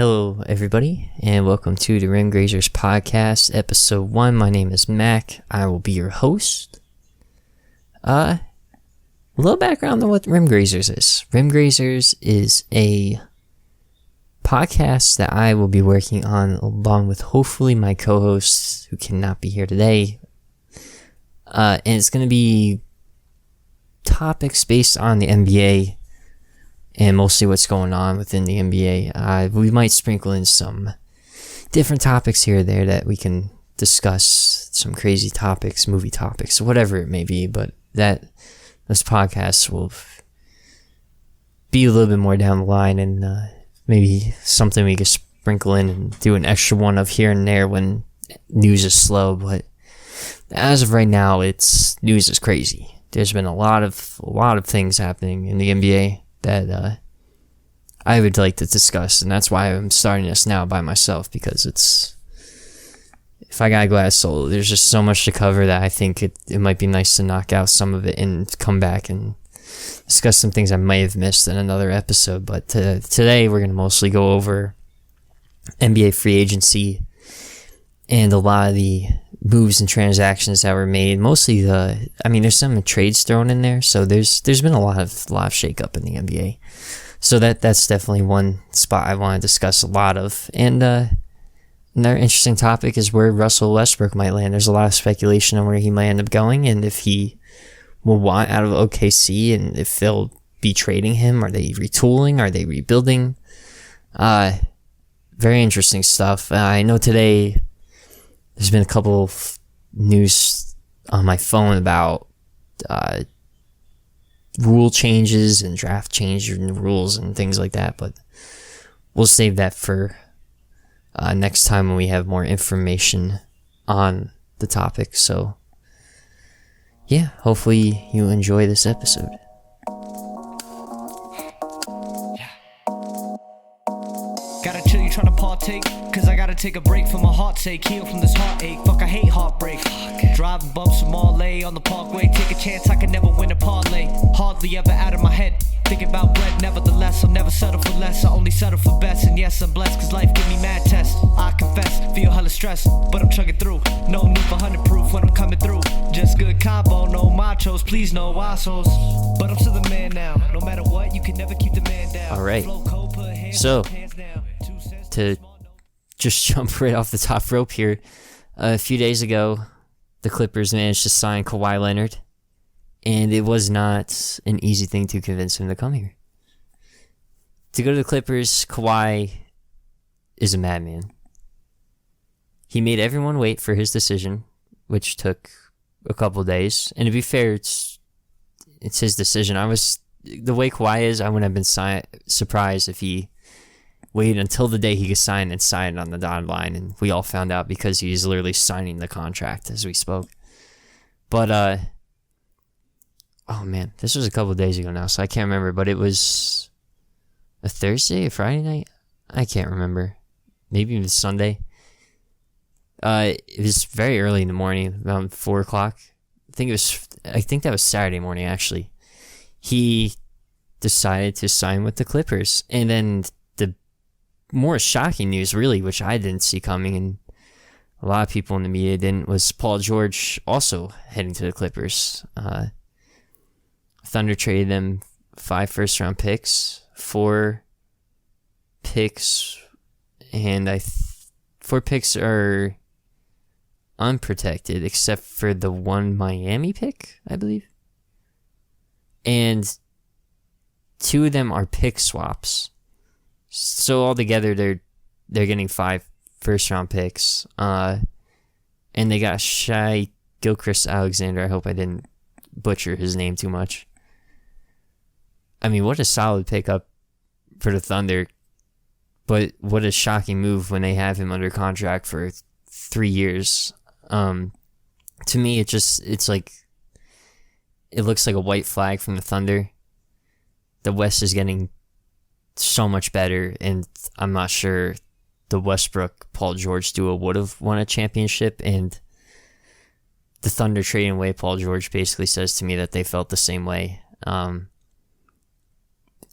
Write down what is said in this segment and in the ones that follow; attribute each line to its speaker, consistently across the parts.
Speaker 1: Hello, everybody, and welcome to the Rim Grazers podcast, episode 1. My name is Mac. I will be your host. A little background on what Rim Grazers is. Rim Grazers is a podcast that I will be working on along with hopefully my co-hosts who cannot be here today. And it's going to be topics based on the NBA and mostly what's going on within the NBA. We might sprinkle in some different topics here or there that we can discuss, some crazy topics, movie topics, whatever it may be, but this podcast will be a little bit more down the line and maybe something we could sprinkle in and do an extra one of here and there when news is slow. But as of right now, news is crazy. There's been a lot of things happening in the NBA that I would like to discuss, and that's why I'm starting this now by myself, because if I got a glass soul, there's just so much to cover that I think it might be nice to knock out some of it and come back and discuss some things I may have missed in another episode. But today we're going to mostly go over NBA free agency and a lot of the moves and transactions that were made. Mostly there's some trades thrown in there, so there's been a lot of shakeup in the NBA. So that's definitely one spot I want to discuss a lot of. And another interesting topic is where Russell Westbrook might land. There's a lot of speculation on where he might end up going and if he will want out of OKC and if they'll be trading him. Are they retooling? Are they rebuilding? Very interesting stuff. I know today there's been a couple of news on my phone about rule changes and draft changes and rules and things like that, but we'll save that for next time when we have more information on the topic. So, yeah, hopefully you enjoy this episode.
Speaker 2: Gotta chill, you tryna partake? Cause I gotta take a break for my heart's sake. Heal from this heartache, fuck I hate heartbreak. Driving bumps from Marley on the parkway. Take a chance, I can never win a parlay. Hardly ever out of my head, thinking about bread. Nevertheless, I'll never settle for less. I only settle for best, and yes, I'm blessed. Cause life give me mad tests. I confess, feel hella stressed, but I'm chugging through. No need for 100 proof when I'm coming through. Just good combo, no machos, please no assholes. But I'm still the man now. No matter what, you can never keep the man down.
Speaker 1: Alright, so to just jump right off the top rope here, a few days ago, the Clippers managed to sign Kawhi Leonard, and it was not an easy thing to convince him to come here. To go to the Clippers, Kawhi is a madman. He made everyone wait for his decision, which took a couple days. And to be fair, it's his decision. The way Kawhi is, I wouldn't have been surprised if he waited until the day he could sign on the dotted line, and we all found out because he's literally signing the contract as we spoke. But oh man, this was a couple of days ago now, so I can't remember, but it was a Thursday or Friday night? I can't remember. Maybe it was Sunday. It was very early in the morning, around 4 o'clock. I think that was Saturday morning, actually. He decided to sign with the Clippers, and then more shocking news, really, which I didn't see coming, and a lot of people in the media didn't, was Paul George also heading to the Clippers. Thunder traded them 5 first-round picks, 4 picks, and 4 picks are unprotected, except for the 1 Miami pick, I believe. And 2 of them are pick swaps. So altogether, they're getting 5 first-round picks, and they got Shai Gilgeous-Alexander. I hope I didn't butcher his name too much. I mean, what a solid pickup for the Thunder, but what a shocking move when they have him under contract for 3 years. To me, it looks like a white flag from the Thunder. The West is getting so much better, and I'm not sure the Westbrook-Paul George duo would have won a championship, and the Thunder trading away Paul George basically says to me that they felt the same way.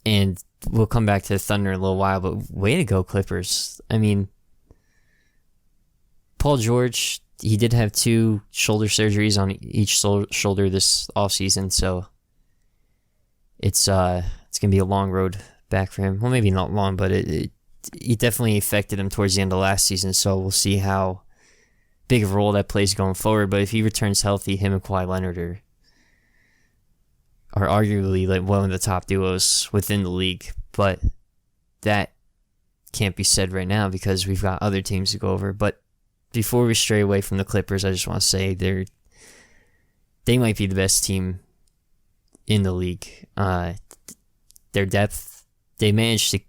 Speaker 1: And we'll come back to the Thunder in a little while, but way to go, Clippers. I mean, Paul George, he did have 2 shoulder surgeries on each shoulder this offseason, so it's going to be a long road back for him. Well, maybe not long, but it definitely affected him towards the end of last season, so we'll see how big of a role that plays going forward. But if he returns healthy, him and Kawhi Leonard are arguably like one of the top duos within the league. But that can't be said right now because we've got other teams to go over. But before we stray away from the Clippers, I just want to say they might be the best team in the league. Their depth, they managed to.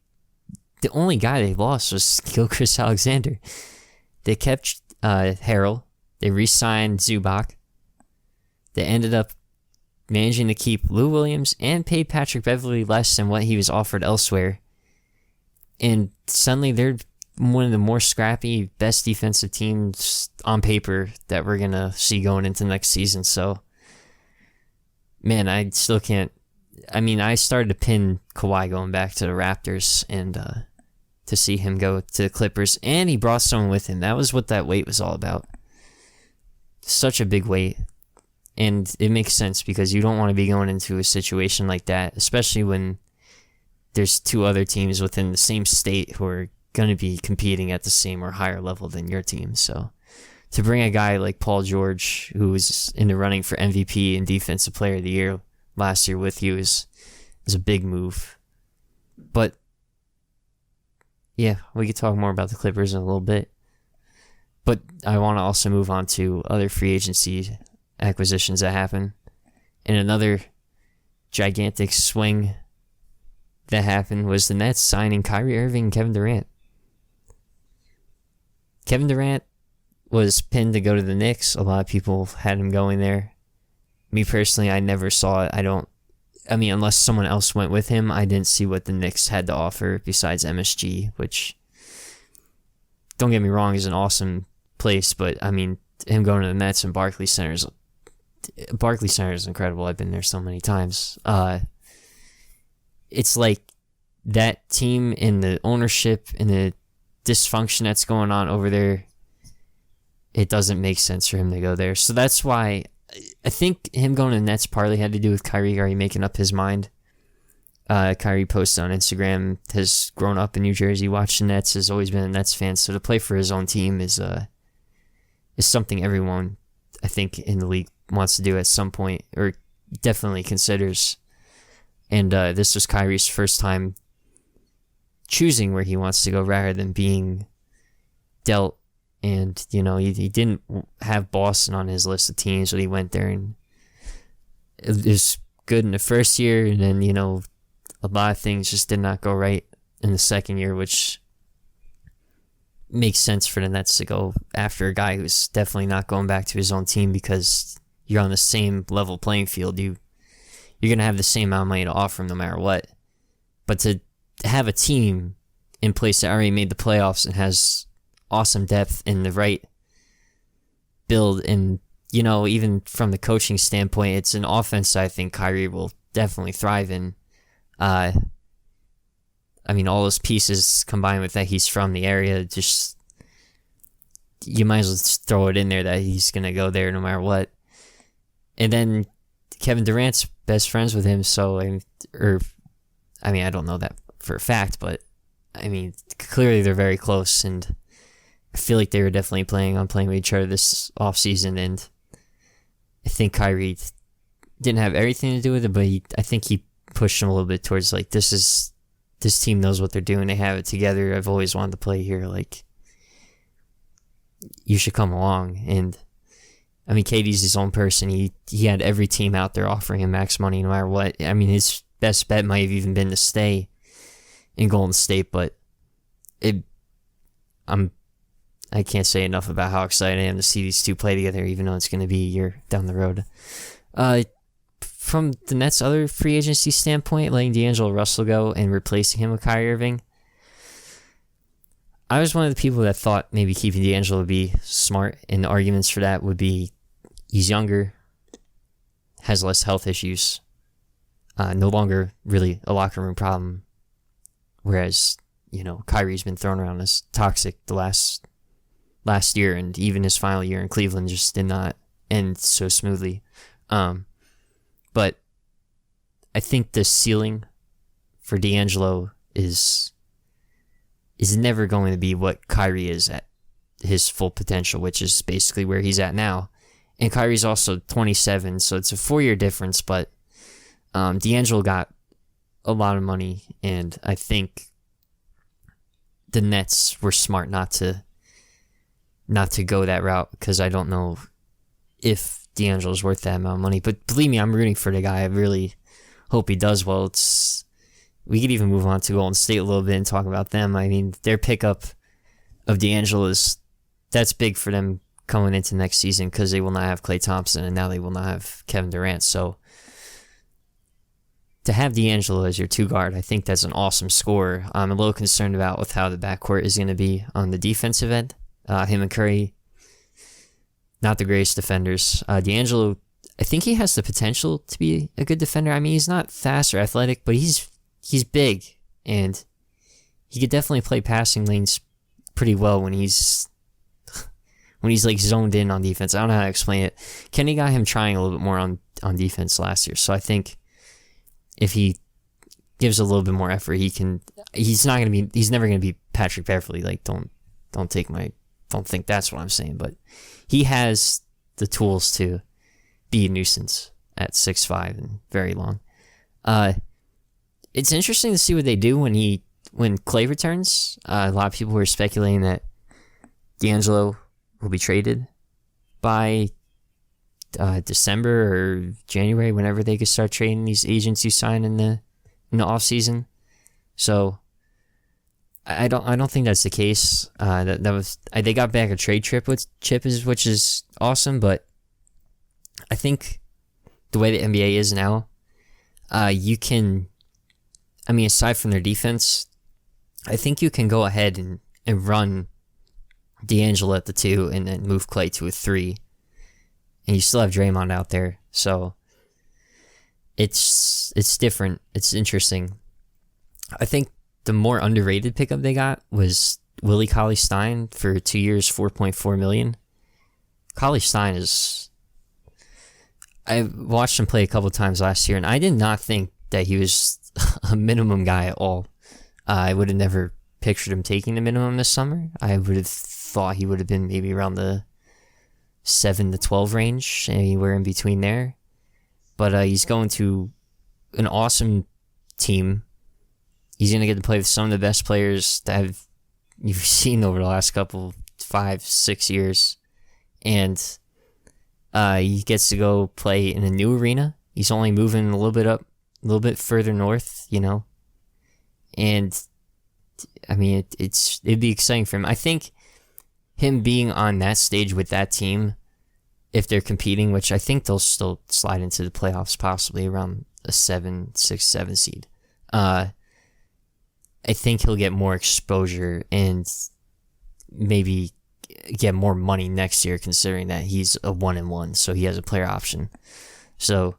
Speaker 1: The only guy they lost was Gilgeous Alexander. They kept Harrell. They re-signed Zubac. They ended up managing to keep Lou Williams and paid Patrick Beverley less than what he was offered elsewhere. And suddenly they're one of the more scrappy, best defensive teams on paper that we're going to see going into next season. So, man, I still can't. I mean, I started to pin Kawhi going back to the Raptors and to see him go to the Clippers. And he brought someone with him. That was what that weight was all about. Such a big weight. And it makes sense because you don't want to be going into a situation like that, especially when there's 2 other teams within the same state who are going to be competing at the same or higher level than your team. So to bring a guy like Paul George, who was in the running for MVP and Defensive Player of the Year last year with you is a big move. But yeah, we could talk more about the Clippers in a little bit. But I want to also move on to other free agency acquisitions that happen. And another gigantic swing that happened was the Nets signing Kyrie Irving and Kevin Durant. Kevin Durant was pinned to go to the Knicks. A lot of people had him going there. Me personally, I never saw it. Unless someone else went with him, I didn't see what the Knicks had to offer besides MSG, which, don't get me wrong, is an awesome place, but I mean, him going to the Nets and Barclays Center is incredible. I've been there so many times. It's like that team and the ownership and the dysfunction that's going on over there, it doesn't make sense for him to go there. So that's why I think him going to the Nets partly had to do with Kyrie already making up his mind. Kyrie posted on Instagram, has grown up in New Jersey, watched the Nets, has always been a Nets fan. So to play for his own team is something everyone, I think, in the league wants to do at some point, or definitely considers. And this was Kyrie's first time choosing where he wants to go rather than being dealt. And, he didn't have Boston on his list of teams, but he went there and it was good in the first year. And then, a lot of things just did not go right in the second year, which makes sense for the Nets to go after a guy who's definitely not going back to his own team because you're on the same level playing field. You're going to have the same amount of money to offer him no matter what. But to have a team in place that already made the playoffs and has awesome depth in the right build, and even from the coaching standpoint, it's an offense I think Kyrie will definitely thrive in. All those pieces combined with that he's from the area, just you might as well just throw it in there that he's gonna go there no matter what. And then Kevin Durant's best friends with him, so I don't know that for a fact, but clearly they're very close, and I feel like they were definitely planning on playing with each other this offseason, and I think Kyrie didn't have everything to do with it, but I think he pushed him a little bit towards, like, this team knows what they're doing, they have it together, I've always wanted to play here, like, you should come along. And, KD's his own person, he had every team out there offering him max money no matter what. His best bet might have even been to stay in Golden State, but I can't say enough about how excited I am to see these two play together, even though it's going to be a year down the road. From the Nets' other free agency standpoint, letting D'Angelo Russell go and replacing him with Kyrie Irving, I was one of the people that thought maybe keeping D'Angelo would be smart, and the arguments for that would be he's younger, has less health issues. no longer really a locker room problem. Whereas, Kyrie's been thrown around as toxic the last year, and even his final year in Cleveland just did not end so smoothly. But I think the ceiling for D'Angelo is never going to be what Kyrie is at his full potential, which is basically where he's at now. And Kyrie's also 27, so it's a 4-year difference, but D'Angelo got a lot of money, and I think the Nets were smart not to go that route, because I don't know if D'Angelo's worth that amount of money. But believe me, I'm rooting for the guy. I really hope he does well. We could even move on to Golden State a little bit and talk about them. I mean, their pickup of D'Angelo that's big for them coming into next season, because they will not have Klay Thompson, and now they will not have Kevin Durant. So to have D'Angelo as your 2 guard, I think that's an awesome scorer. I'm a little concerned about with how the backcourt is going to be on the defensive end. Him and Curry, not the greatest defenders. D'Angelo, I think he has the potential to be a good defender. I mean, he's not fast or athletic, but he's big, and he could definitely play passing lanes pretty well when he's like zoned in on defense. I don't know how to explain it. Kenny got him trying a little bit more on defense last year, so I think if he gives a little bit more effort, he's never gonna be Patrick Beverley. Like, don't think that's what I'm saying, but he has the tools to be a nuisance at 6'5" and very long. It's interesting to see what they do when Klay returns. A lot of people were speculating that D'Angelo will be traded by December or January, whenever they could start trading these agents you sign in the off season. So I don't think that's the case. They got back a trade trip with Chip, which is awesome, but I think the way the NBA is now, aside from their defense, I think you can go ahead and run D'Angelo at the 2 and then move Klay to a 3, and you still have Draymond out there. So it's different. It's interesting. I think the more underrated pickup they got was Willie Cauley-Stein for 2 years, $4.4 million. Cauley-Stein is... I watched him play a couple times last year, and I did not think that he was a minimum guy at all. I would have never pictured him taking the minimum this summer. I would have thought he would have been maybe around the 7 to 12 range, anywhere in between there. But he's going to an awesome team. He's going to get to play with some of the best players that you've seen over the last 5-6 years. And he gets to go play in a new arena. He's only moving a little bit further north, And I mean, it'd be exciting for him. I think him being on that stage with that team, if they're competing, which I think they'll still slide into the playoffs, possibly around a 6, 7 seed. I think he'll get more exposure and maybe get more money next year, considering that he's a 1-1, so he has a player option. So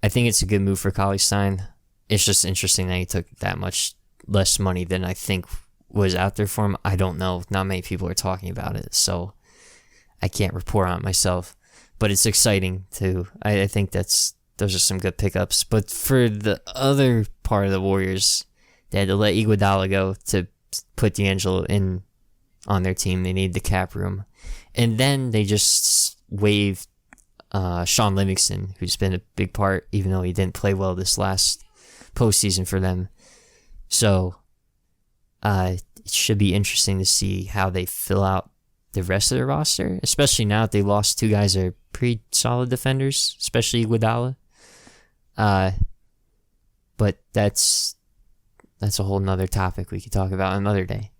Speaker 1: I think it's a good move for Cauley-Stein. It's just interesting that he took that much less money than I think was out there for him. I don't know. Not many people are talking about it, so I can't report on it myself. But it's exciting too. I think those are some good pickups. But for the other part of the Warriors, they had to let Iguodala go to put D'Angelo in on their team. They need the cap room. And then they just waived Sean Livingston, who's been a big part, even though he didn't play well this last postseason for them. So it should be interesting to see how they fill out the rest of their roster, especially now that they lost 2 guys that are pretty solid defenders, especially Iguodala. But that's a whole nother topic we could talk about another day.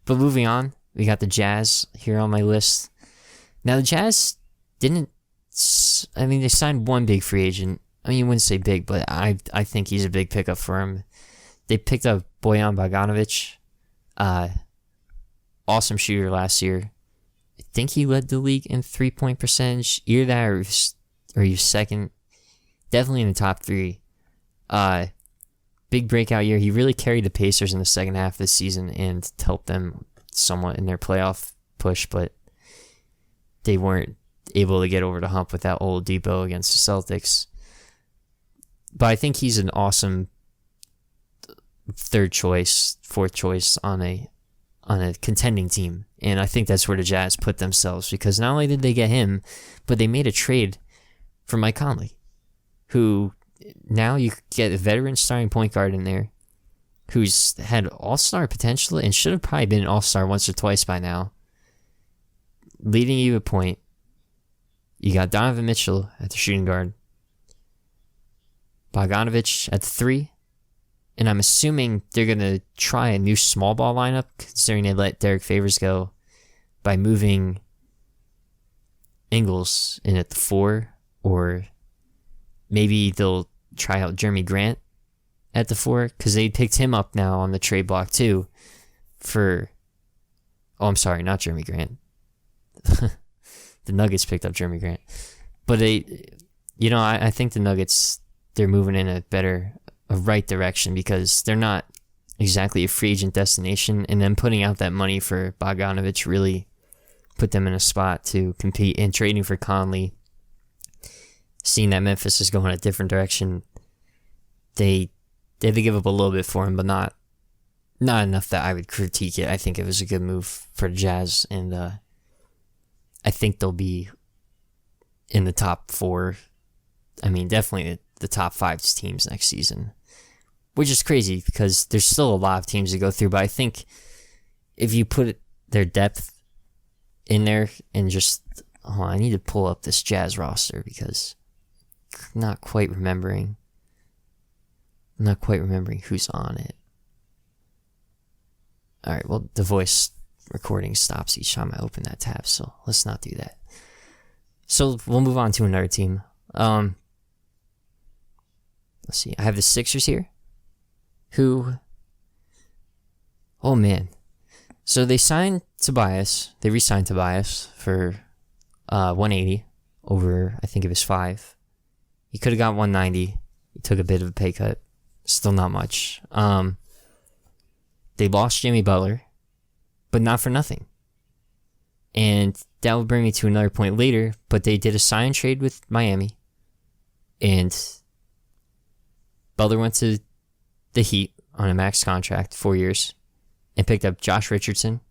Speaker 1: But moving on, we got the Jazz here on my list. Now, the Jazz they signed one big free agent. I mean, you wouldn't say big, but I think he's a big pickup for him. They picked up Bojan Bogdanovic. Awesome shooter last year. I think he led the league in 3-point percentage. Either that or he was second. Definitely in the top 3. Big breakout year. He really carried the Pacers in the second half of the season and helped them somewhat in their playoff push, but they weren't able to get over the hump with that old Depot against the Celtics. But I think he's an awesome third choice, fourth choice on a contending team. And I think that's where the Jazz put themselves, because not only did they get him, but they made a trade for Mike Conley, who now you get a veteran starting point guard in there who's had all-star potential and should have probably been an all-star once or twice by now, leading you a point. You got Donovan Mitchell at the shooting guard, Bogdanovic at the 3, and I'm assuming they're going to try a new small ball lineup, considering they let Derek Favors go, by moving Ingles in at the 4, or maybe they'll try out Jeremy Grant at the 4, because they picked him up now on the trade block too for... Oh, I'm sorry, not Jeremy Grant. The Nuggets picked up Jeremy Grant. But I think the Nuggets, they're moving in a right direction, because they're not exactly a free agent destination, and then putting out that money for Bogdanovic really put them in a spot to compete. And trading for Conley, seeing that Memphis is going a different direction, they had to give up a little bit for him, but not enough that I would critique it. I think it was a good move for the Jazz, and I think they'll be in the top 4. I mean, definitely the top 5 teams next season, which is crazy because there's still a lot of teams to go through. But I think if you put their depth in there and just... Oh, I need to pull up this Jazz roster because I'm not quite remembering who's on it. All right, well, the voice recording stops each time I open that tab, so let's not do that. So we'll move on to another team. Let's see. I have the Sixers here, who... Oh, man. So they signed Tobias. They re-signed Tobias for 180 over, I think it was 5. He could have got 190. He took a bit of a pay cut. Still not much. They lost Jimmy Butler, but not for nothing. And that will bring me to another point later, but they did a sign and trade with Miami, and Butler went to the Heat on a max contract, 4 years, and picked up Josh Richardson,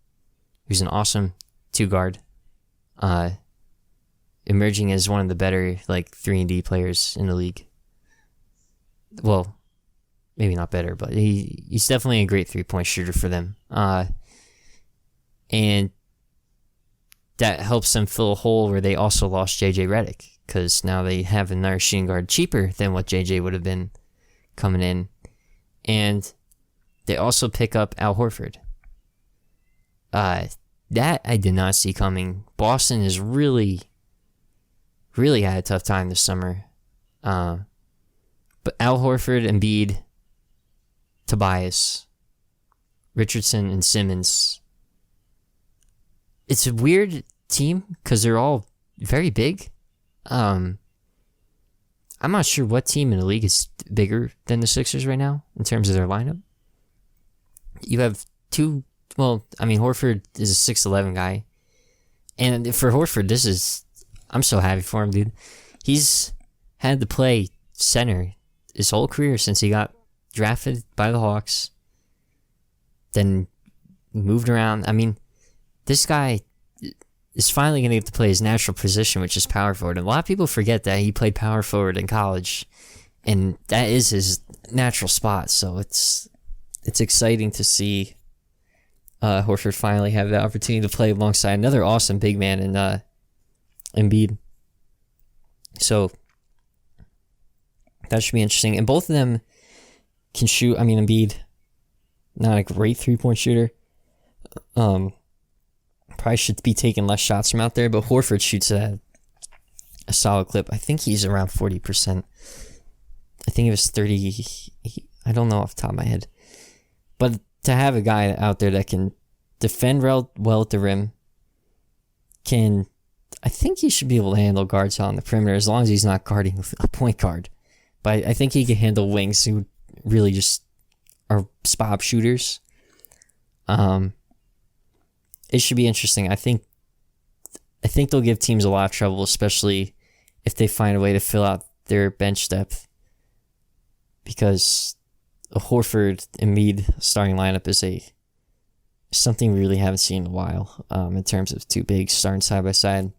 Speaker 1: who's an awesome 2-guard, emerging as one of the better 3-and-D players in the league. Well, maybe not better, but he's definitely a great 3-point shooter for them. And that helps them fill a hole where they also lost JJ Redick, because now they have another shooting guard cheaper than what JJ would have been coming in. And they also pick up Al Horford. That I did not see coming. Boston has really had a tough time this summer. But Al Horford, Embiid, Tobias, Richardson, and Simmons. It's a weird team because they're all very big. I'm not sure what team in the league is bigger than the Sixers right now in terms of their lineup. You have Horford is a 6'11" guy. And for Horford, I'm so happy for him, dude. He's had to play center his whole career since he got drafted by the Hawks. Then moved around. I mean, this guy is finally going to get to play his natural position, which is power forward. And a lot of people forget that he played power forward in college, and that is his natural spot. So it's exciting to see Horford finally have the opportunity to play alongside another awesome big man in Embiid. So that should be interesting. And both of them can shoot. I mean, Embiid, not a great 3-point shooter. Probably should be taking less shots from out there, but Horford shoots at a solid clip. I think he's around 40%. I think it was 30. I don't know off the top of my head. But to have a guy out there that can defend well at the rim, I think he should be able to handle guards on the perimeter as long as he's not guarding a point guard. but I think he can handle wings who really just are spot shooters. It should be interesting. I think they'll give teams a lot of trouble, especially if they find a way to fill out their bench depth, because a Horford Embiid starting lineup is something we really haven't seen in a while, in terms of two bigs starting side by side. And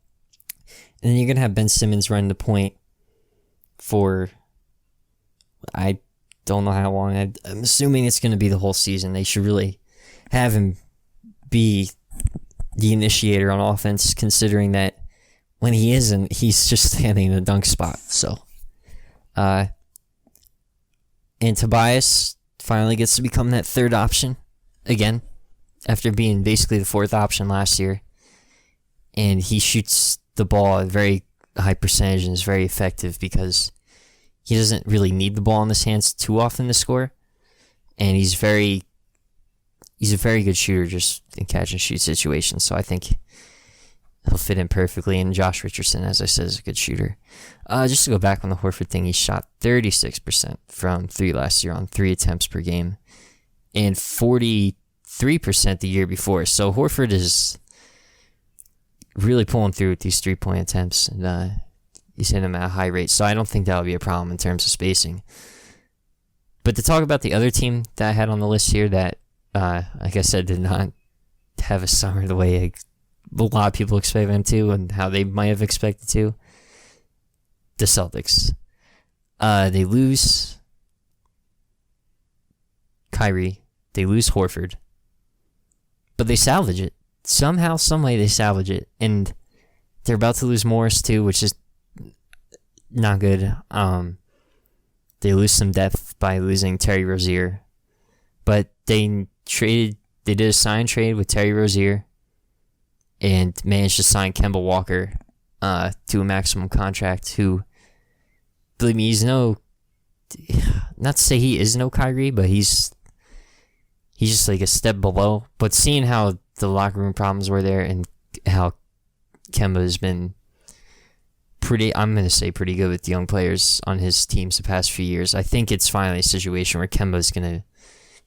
Speaker 1: then you're going to have Ben Simmons running the point for, I don't know how long. I'm assuming it's going to be the whole season. They should really have him be the initiator on offense, considering that when he isn't, he's just standing in a dunk spot. So, and Tobias finally gets to become that third option again, after being basically the fourth option last year. And he shoots the ball at a very high percentage and is very effective because he doesn't really need the ball in his hands too often to score. And he's a very good shooter just in catch and shoot situations. So I think he'll fit in perfectly. And Josh Richardson, as I said, is a good shooter. Just to go back on the Horford thing, he shot 36% from 3 last year on 3 attempts per game and 43% the year before. So Horford is really pulling through with these 3-point attempts, and he's hitting them at a high rate. So I don't think that'll be a problem in terms of spacing. But to talk about the other team that I had on the list here that, like I said, did not have a summer the way a lot of people expect them to and how they might have expected to, the Celtics. They lose Kyrie. They lose Horford. But they salvage it. Somehow, someway, they salvage it. And they're about to lose Morris, too, which is not good. They lose some depth by losing Terry Rozier. But they did a sign trade with Terry Rozier and managed to sign Kemba Walker to a maximum contract, who, believe me, he's not to say he is no Kyrie, but he's just like a step below. But seeing how the locker room problems were there and how Kemba has been pretty good with young players on his teams the past few years, I think it's finally a situation where Kemba is going to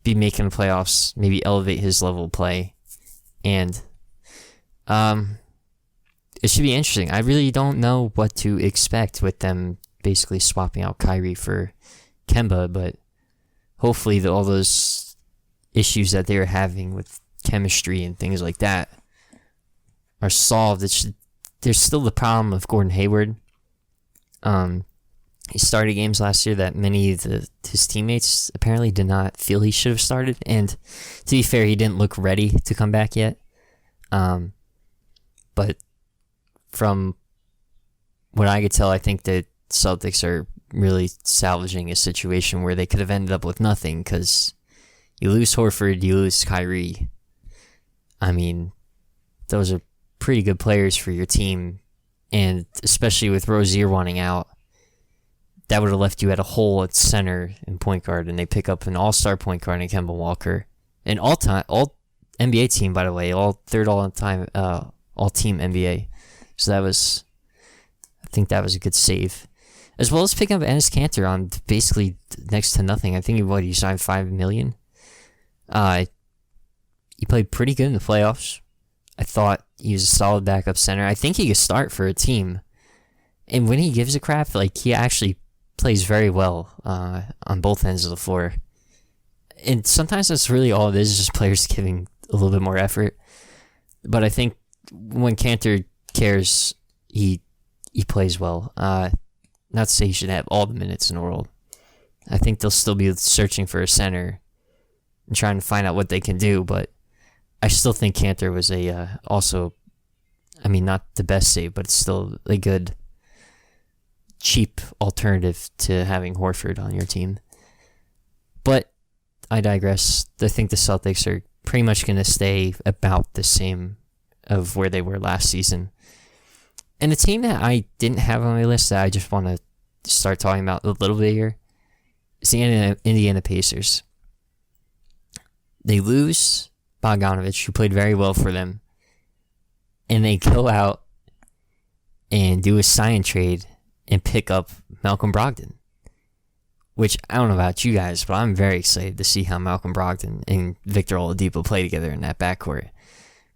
Speaker 1: be making the playoffs, maybe elevate his level of play. And it should be interesting. I really don't know what to expect with them basically swapping out Kyrie for Kemba, but hopefully all those issues that they were having with chemistry and things like that are solved. There's still the problem of Gordon Hayward. He started games last year that many of his teammates apparently did not feel he should have started, and to be fair, he didn't look ready to come back yet. But from what I could tell, I think that Celtics are really salvaging a situation where they could have ended up with nothing, because you lose Horford, you lose Kyrie. I mean, those are pretty good players for your team, and especially with Rozier wanting out, that would have left you at a hole at center and point guard, and they pick up an all-star point guard in Kemba Walker, an all NBA team, by the way, third all-team NBA. So I think that was a good save, as well as picking up Enes Kanter on basically next to nothing. I think he signed $5 million. He played pretty good in the playoffs. I thought he was a solid backup center. I think he could start for a team. And when he gives a crap, like, he actually plays very well on both ends of the floor. And sometimes that's really all it is just players giving a little bit more effort. But I think when Kanter cares, he plays well. Not to say he should have all the minutes in the world. I think they'll still be searching for a center and trying to find out what they can do, but I still think Kanter was not the best save, but it's still a good, cheap alternative to having Horford on your team. But I digress. I think the Celtics are pretty much going to stay about the same of where they were last season. And the team that I didn't have on my list that I just want to start talking about a little bit here is the Indiana Pacers. They lose Bogdanovich, who played very well for them, and they go out and do a sign trade and pick up Malcolm Brogdon. which I don't know about you guys, but I'm very excited to see how Malcolm Brogdon and Victor Oladipo play together in that backcourt.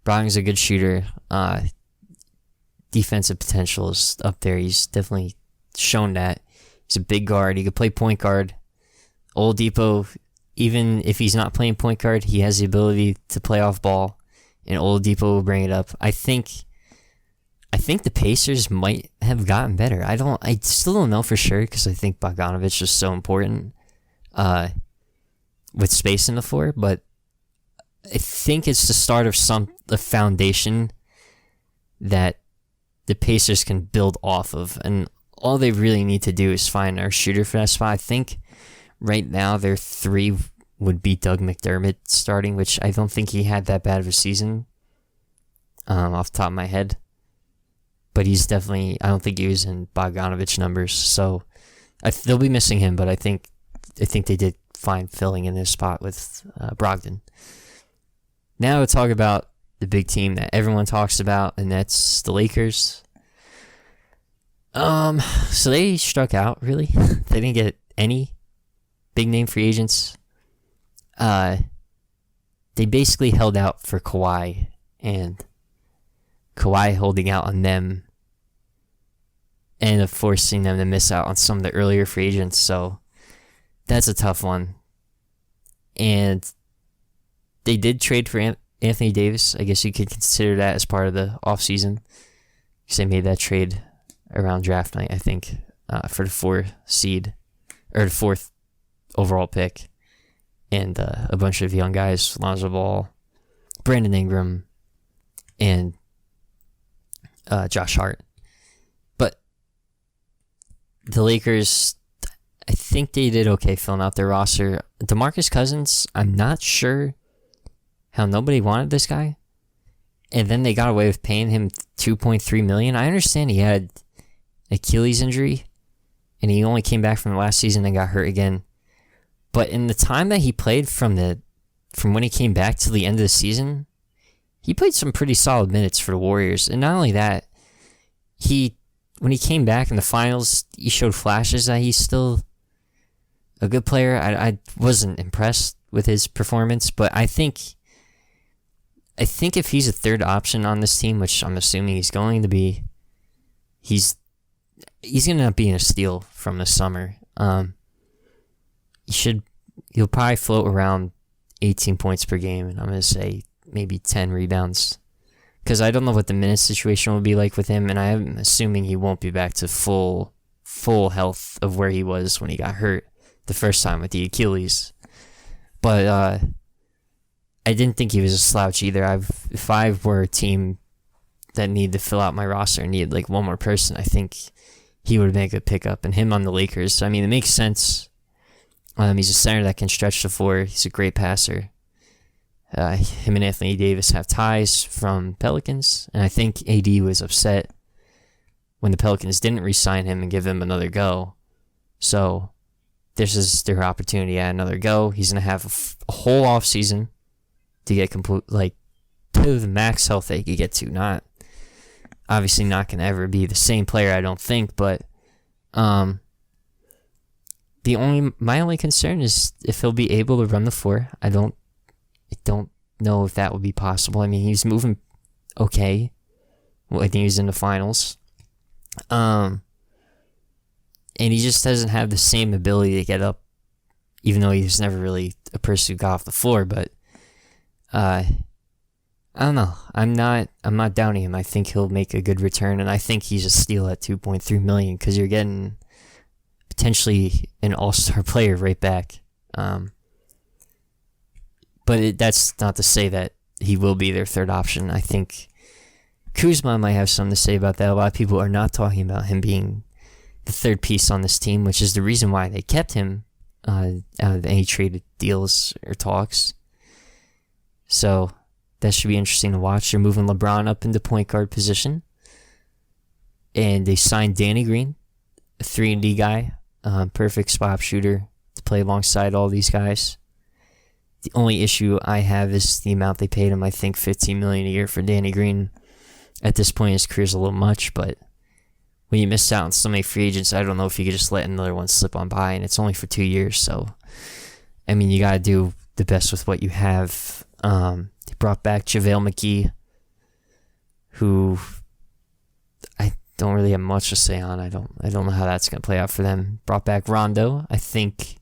Speaker 1: Brogdon's a good shooter. Defensive potential is up there. He's definitely shown that. He's a big guard. He could play point guard. Oladipo, even if he's not playing point guard, he has the ability to play off ball, and Oladipo will bring it up. I think the Pacers might have gotten better. I still don't know for sure because I think Bogdanovich is so important with space in the floor, but I think it's the start of the foundation that the Pacers can build off of, and all they really need to do is find our shooter for that spot. I think right now their 3 would be Doug McDermott starting, which I don't think he had that bad of a season off the top of my head. But he's definitely, I don't think he was in Bogdanovich numbers, so they'll be missing him, but I think they did fine filling in this spot with Brogdon. Now we'll talk about the big team that everyone talks about, and that's the Lakers. So they struck out, really. They didn't get any big name free agents. They basically held out for Kawhi, and Kawhi holding out on them ended up forcing them to miss out on some of the earlier free agents, so that's a tough one. And they did trade for Anthony Davis. I guess you could consider that as part of the offseason, because they made that trade around draft night, I think, for the 4th overall pick, and a bunch of young guys, Lonzo Ball, Brandon Ingram, and Josh Hart. But the Lakers, I think they did okay filling out their roster. DeMarcus Cousins, I'm not sure how nobody wanted this guy, and then they got away with paying him $2.3 million. I understand he had Achilles injury, and he only came back from the last season and got hurt again. But in the time that he played from when he came back to the end of the season, he played some pretty solid minutes for the Warriors. And not only that, when he came back in the finals, he showed flashes that he's still a good player. I wasn't impressed with his performance, but I think if he's a third option on this team, which I'm assuming he's going to be, he's going to end up being a steal from the summer. He'll probably float around 18 points per game, and I'm going to say maybe 10 rebounds, because I don't know what the minute situation will be like with him, and I'm assuming he won't be back to full health of where he was when he got hurt the first time with the Achilles. But I didn't think he was a slouch either. If I were a team that needed to fill out my roster and needed like one more person, I think he would make a pickup, and him on the Lakers. I mean, it makes sense. He's a center that can stretch the floor. He's a great passer. Him and Anthony Davis have ties from Pelicans, and I think AD was upset when the Pelicans didn't re-sign him and give him another go. So this is their opportunity at another go. He's going to have a whole offseason to get complete, like, to the max health that he could get to. Obviously not going to ever be the same player, I don't think, but my only concern is if he'll be able to run the floor. I don't know if that would be possible. I mean, he's moving okay. Well, I think he was in the finals. And he just doesn't have the same ability to get up, even though he's never really a person who got off the floor. But I don't know. I'm not downing him. I think he'll make a good return, and I think he's a steal at $2.3 million, because you're getting potentially an all-star player right back. But that's not to say that he will be their third option. I think Kuzma might have something to say about that. A lot of people are not talking about him being the third piece on this team, which is the reason why they kept him out of any traded deals or talks. So that should be interesting to watch. They're moving LeBron up into point guard position, and they signed Danny Green, a 3-and-D guy, perfect spot shooter to play alongside all these guys. The only issue I have is the amount they paid him. I think $15 million a year for Danny Green at this point in his career is a little much, but when you miss out on so many free agents, I don't know if you could just let another one slip on by, and it's only for 2 years. So, I mean, you got to do the best with what you have. They brought back JaVale McGee, who I don't really have much to say on. I don't know how that's going to play out for them. Brought back Rondo. I think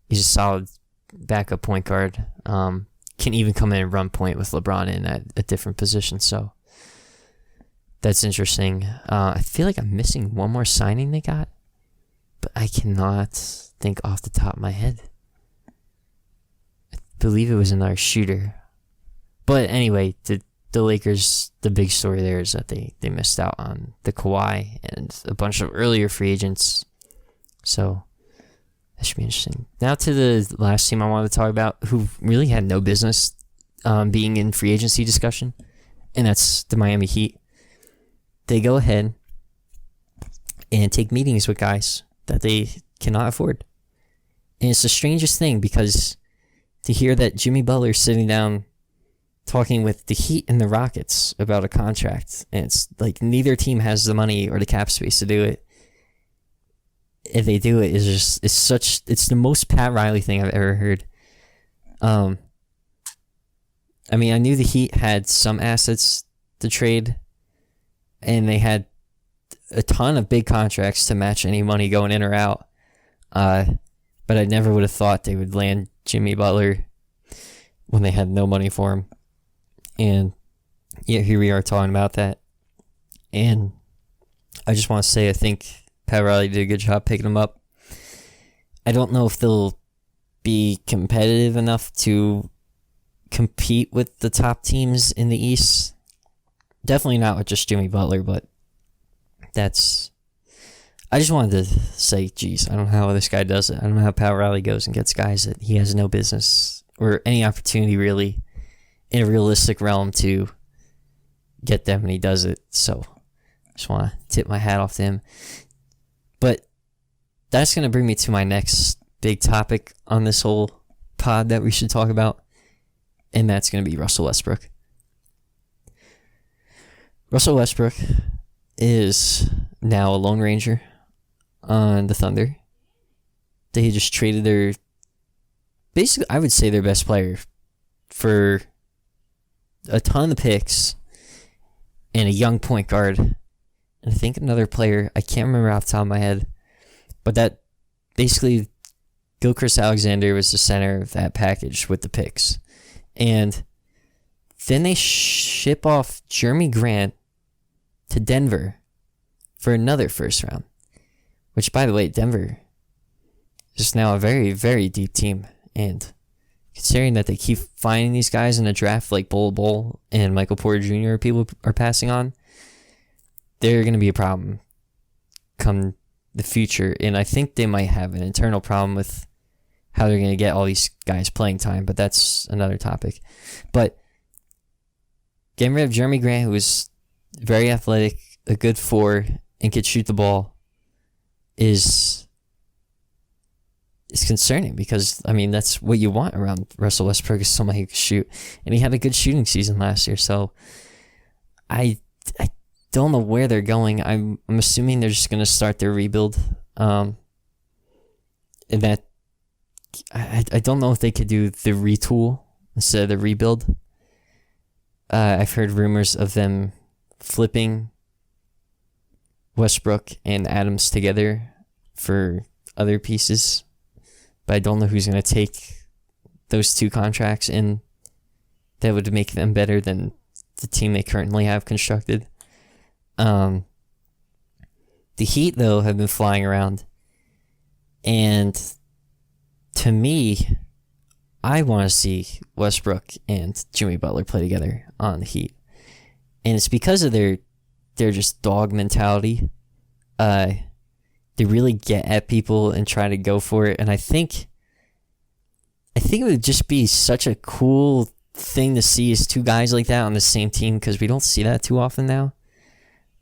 Speaker 1: he's a solid backup point guard. Can even come in and run point with LeBron in at a different position. So that's interesting. I feel like I'm missing one more signing they got, but I cannot think off the top of my head. I believe it was another shooter. But anyway, the Lakers, the big story there is that they missed out on the Kawhi and a bunch of earlier free agents. So that should be interesting. Now to the last team I wanted to talk about, who really had no business being in free agency discussion, and that's the Miami Heat. They go ahead and take meetings with guys that they cannot afford. And it's the strangest thing, because to hear that Jimmy Butler's sitting down talking with the Heat and the Rockets about a contract, and it's like neither team has the money or the cap space to do it. If they do it, it's the most Pat Riley thing I've ever heard. I mean, I knew the Heat had some assets to trade, and they had a ton of big contracts to match any money going in or out. But I never would have thought they would land Jimmy Butler when they had no money for him. And yeah, here we are talking about that. And I just want to say, I think Pat Riley did a good job picking them up. I don't know if they'll be competitive enough to compete with the top teams in the East. Definitely not with just Jimmy Butler, but I just wanted to say, geez, I don't know how this guy does it. I don't know how Pat Riley goes and gets guys that he has no business or any opportunity really in a realistic realm to get them, and he does it. So I just want to tip my hat off to him. But that's going to bring me to my next big topic on this whole pod that we should talk about, and that's going to be Russell Westbrook. Russell Westbrook is now a Lone Ranger on the Thunder. They just traded basically, I would say their best player for a ton of picks and a young point guard. And I think another player, I can't remember off the top of my head, but that basically Gilchrist Alexander was the center of that package with the picks. And then they ship off Jeremy Grant to Denver for another first round, which, by the way, Denver is now a very, very deep team. And considering that they keep finding these guys in the draft like Bol and Michael Porter Jr. people are passing on, they're going to be a problem come the future. And I think they might have an internal problem with how they're going to get all these guys playing time, but that's another topic. But getting rid of Jeremy Grant, who was very athletic, a good four, and could shoot the ball, is concerning, because, I mean, that's what you want around Russell Westbrook, is somebody who can shoot. And he had a good shooting season last year, so I don't know where they're going. I'm assuming they're just going to start their rebuild. And that I don't know if they could do the retool instead of the rebuild. I've heard rumors of them flipping Westbrook and Adams together for other pieces, but I don't know who's going to take those two contracts in that would make them better than the team they currently have constructed. The Heat, though, have been flying around, and to me, I want to see Westbrook and Jimmy Butler play together on the Heat. And it's because of their just dog mentality. They really get at people and try to go for it. And I think it would just be such a cool thing to see, is two guys like that on the same team, because we don't see that too often now.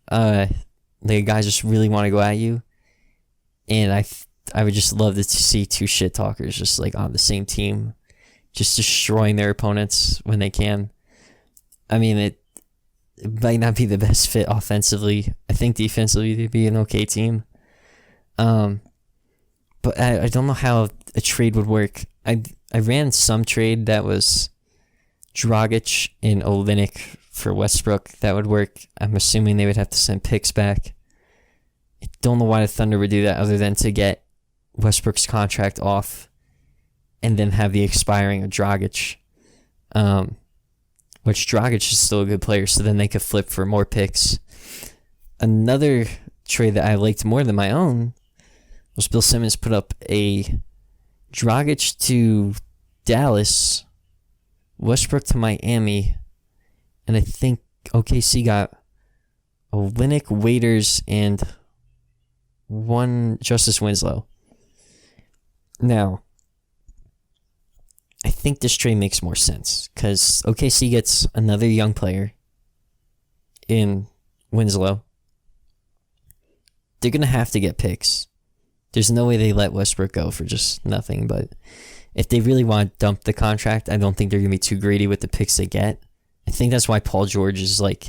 Speaker 1: The guys just really want to go at you. And I would just love to see two shit talkers just like on the same team, just destroying their opponents when they can. I mean, it might not be the best fit offensively. I think defensively they'd be an okay team. But I don't know how a trade would work. I ran some trade that was Dragic and Olynyk for Westbrook. That would work. I'm assuming they would have to send picks back. I don't know why the Thunder would do that other than to get Westbrook's contract off and then have the expiring of Dragic. Which Dragic is still a good player, so then they could flip for more picks. Another trade that I liked more than my own was Bill Simmons put up a Dragic to Dallas, Westbrook to Miami, and I think OKC got Olynyk, Waiters, and one Justice Winslow. Now, I think this trade makes more sense because OKC gets another young player in Winslow. They're going to have to get picks. There's no way they let Westbrook go for just nothing, but if they really want to dump the contract, I don't think they're going to be too greedy with the picks they get. I think that's why Paul George is like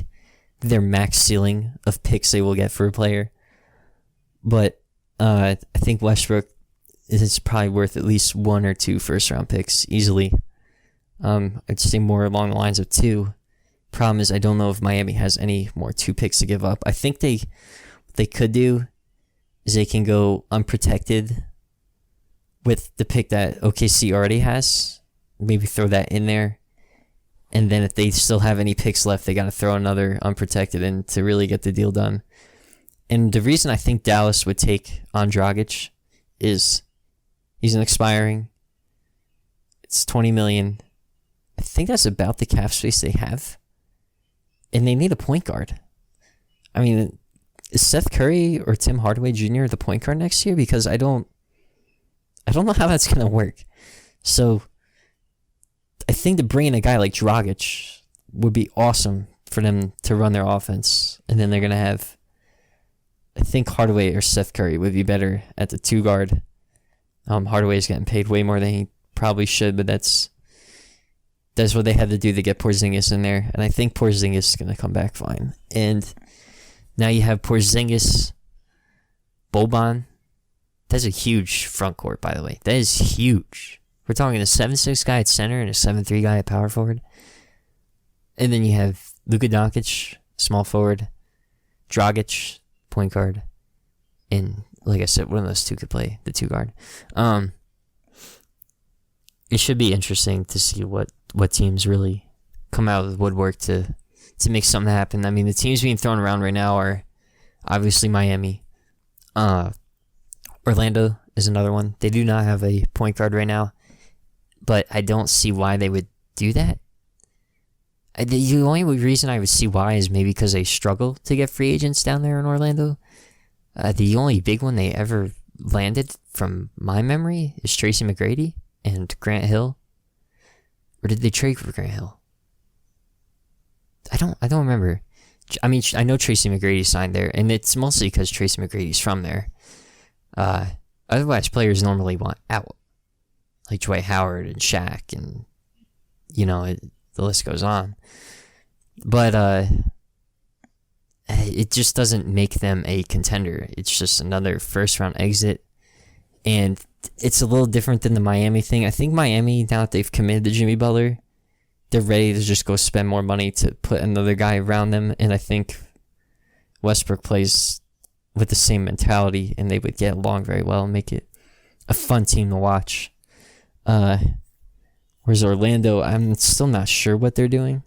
Speaker 1: their max ceiling of picks they will get for a player. But I think Westbrook is probably worth at least 1 or 2 first-round picks easily. I'd say more along the lines of 2. Problem is, I don't know if Miami has any more 2 picks to give up. I think what they could do is they can go unprotected with the pick that OKC already has. Maybe throw that in there. And then if they still have any picks left, they got to throw another unprotected in to really get the deal done. And the reason I think Dallas would take on Dragic is he's an expiring. It's $20 million. I think that's about the cap space they have. And they need a point guard. I mean, is Seth Curry or Tim Hardaway Jr. the point guard next year? Because I don't know how that's going to work. So I think to bring in a guy like Dragic would be awesome for them to run their offense. And then they're going to have, I think Hardaway or Seth Curry would be better at the 2 guard. Hardaway's getting paid way more than he probably should, but that's what they had to do to get Porzingis in there. And I think Porzingis is going to come back fine. And now you have Porzingis, Boban. That's a huge front court, by the way. That is huge. We're talking a 7'6" guy at center and a 7'3" guy at power forward. And then you have Luka Doncic, small forward, Dragic, point guard, and like I said, one of those 2 could play the 2 guard. It should be interesting to see what teams really come out of the woodwork to make something happen. I mean, the teams being thrown around right now are obviously Miami. Orlando is another one. They do not have a point guard right now, but I don't see why they would do that. The only reason I would see why is maybe because they struggle to get free agents down there in Orlando. The only big one they ever landed, from my memory, is Tracy McGrady and Grant Hill. Or did they trade for Grant Hill? I don't remember. I mean, I know Tracy McGrady signed there, and it's mostly because Tracy McGrady's from there. Otherwise, players normally want out, like Dwight Howard and Shaq, and the list goes on. But it just doesn't make them a contender. It's just another first-round exit, and it's a little different than the Miami thing. I think Miami, now that they've committed to Jimmy Butler, they're ready to just go spend more money to put another guy around them, and I think Westbrook plays with the same mentality, and they would get along very well and make it a fun team to watch. Whereas Orlando, I'm still not sure what they're doing.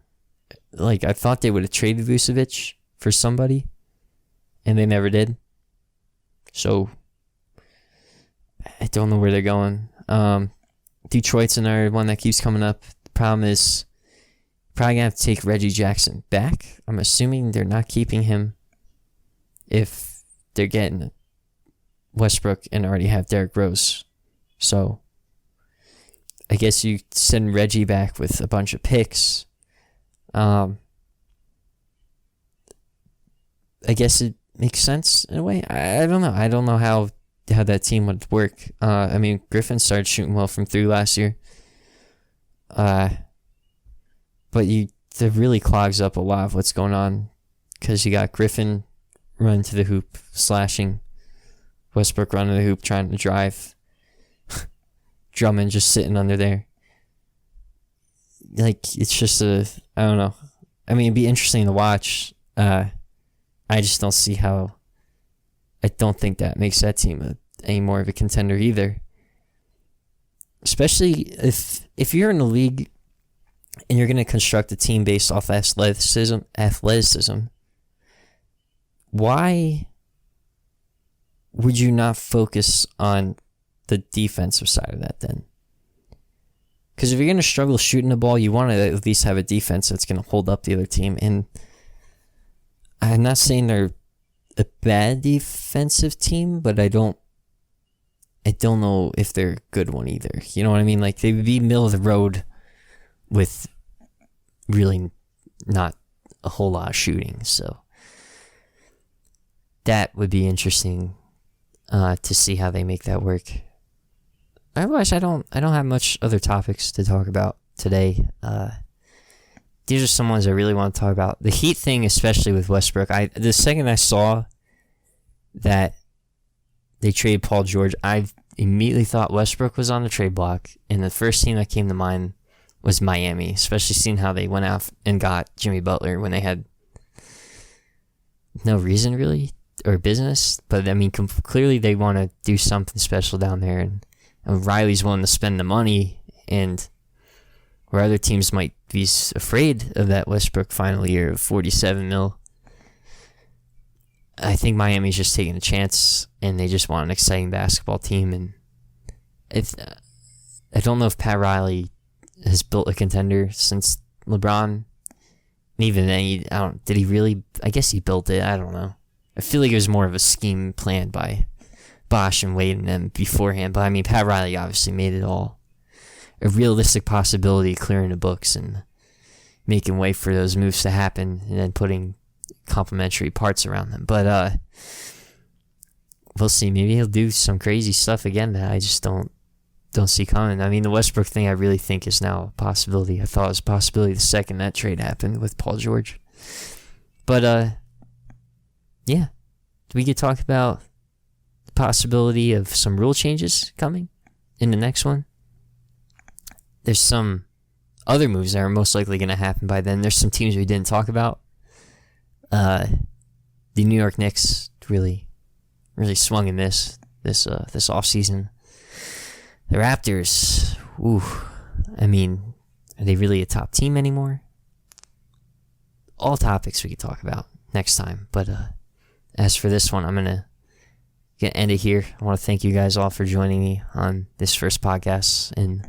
Speaker 1: Like, I thought they would have traded Vucevic for somebody, and they never did. So, I don't know where they're going. Detroit's another one that keeps coming up. The problem is, probably going to have to take Reggie Jackson back. I'm assuming they're not keeping him if they're getting Westbrook and already have Derrick Rose. So, I guess you send Reggie back with a bunch of picks. I guess it makes sense in a way. I don't know. I don't know how that team would work. I mean, Griffin started shooting well from 3 last year. But you that really clogs up a lot of what's going on, because you got Griffin running to the hoop, slashing, Westbrook running to the hoop, trying to drive, Drummond just sitting under there. Like, it's just I don't know. I mean, it'd be interesting to watch. I just don't see how. I don't think that makes that team any more of a contender either. Especially if you're in the league and you're going to construct a team based off athleticism, why would you not focus on the defensive side of that then? Because if you're going to struggle shooting the ball, you want to at least have a defense that's going to hold up the other team. And I'm not saying they're a bad defensive team, but I don't know if they're a good one either. You know what I mean? Like, they would be middle of the road with really not a whole lot of shooting. So that would be interesting to see how they make that work. Otherwise, I don't have much other topics to talk about today. These are some ones I really want to talk about. The Heat thing, especially with Westbrook. The second I saw that they traded Paul George, I immediately thought Westbrook was on the trade block, and the first team that came to mind was Miami, especially seeing how they went out and got Jimmy Butler when they had no reason really or business. But I mean, clearly they want to do something special down there, and Riley's willing to spend the money, and where other teams might be afraid of that Westbrook final year of $47 million. I think Miami's just taking a chance, and they just want an exciting basketball team. And I don't know if Pat Riley has built a contender since LeBron. And even then, did he really? I guess he built it. I don't know. I feel like it was more of a scheme planned by Bosch and Wade and them beforehand. But I mean, Pat Riley obviously made it all a realistic possibility, clearing the books and making way for those moves to happen, and then putting complementary parts around them. But we'll see. Maybe he'll do some crazy stuff again that I just don't see coming. I mean, the Westbrook thing I really think is now a possibility. I thought it was a possibility the second that trade happened with Paul George. But yeah, we could talk about the possibility of some rule changes coming in the next one. There's some other moves that are most likely going to happen by then. There's some teams we didn't talk about. The New York Knicks really swung in this offseason. The Raptors, I mean, are they really a top team anymore? All topics we could talk about next time. But as for this one, I'm going to end it here. I want to thank you guys all for joining me on this first podcast and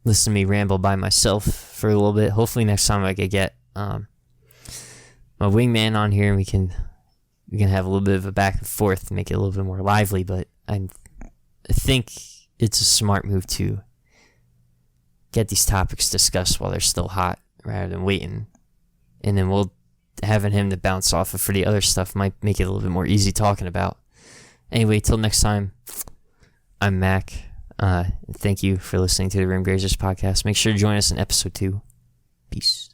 Speaker 1: listen to me ramble by myself for a little bit. Hopefully next time I could get my wingman on here, and we can have a little bit of a back and forth, make it a little bit more lively. But I think it's a smart move to get these topics discussed while they're still hot, rather than waiting. And then having him to bounce off of for the other stuff might make it a little bit more easy talking about. Anyway, till next time, I'm Mac. Thank you for listening to the Rim Grazers podcast. Make sure to join us in episode 2. Peace.